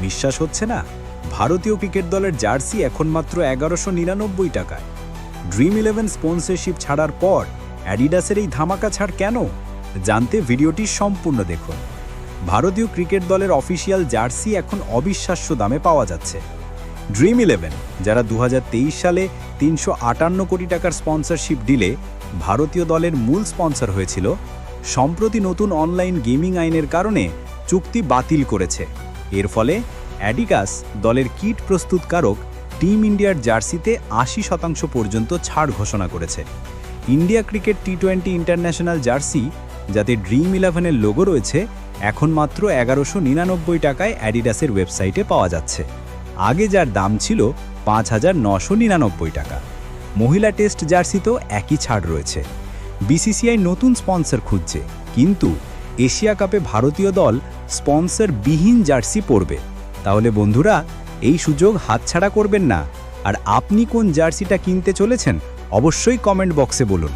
বিশ্বাস হচ্ছে না? ভারতীয় ক্রিকেট দলের জার্সি এখন মাত্র 1199 টাকায়। ড্রিম 11 স্পন্সরশিপ ছাড়ার পর অ্যাডিডাসের এই ধামাকা ছাড় কেন? জানতে ভিডিওটি সম্পূর্ণ দেখুন। ভারতীয় ক্রিকেট দলের অফিসিয়াল জার্সি এখন অবিশ্বাস্য দামে পাওয়া যাচ্ছে। ড্রিম 11, যারা 2023 সালে 358 কোটি টাকার স্পন্সরশিপ ডিলে ভারতীয় দলের মূল স্পন্সর হয়েছিল, সম্প্রতি নতুন অনলাইন গেমিং আইনের কারণে চুক্তি বাতিল করেছে। এর ফলে অ্যাডিডাস দলের কিট প্রস্তুতকারক টিম ইন্ডিয়ার জার্সিতে 80% পর্যন্ত ছাড় ঘোষণা করেছে। India cricket T20 international jersey, যাতে ড্রিম 11-এর লোগো রয়েছে, এখন মাত্র 1199 টাকায় অ্যাডিডাসের ওয়েবসাইটে পাওয়া যাচ্ছে। আগে যার দাম ছিল 5999 টাকা। মহিলা টেস্ট জার্সিতেও একই ছাড় রয়েছে। বিসিসিআই নতুন স্পন্সর খুঁজছে, কিন্তু এশিয়া কাপে ভারতীয় দল স্পন্সরবিহীন জার্সি পরবে। তাহলে বন্ধুরা, এই সুযোগ হাতছাড়া করবেন না। আর আপনি কোন জার্সিটা কিনতে চলেছেন অবশ্যই কমেন্ট বক্সে বলুন।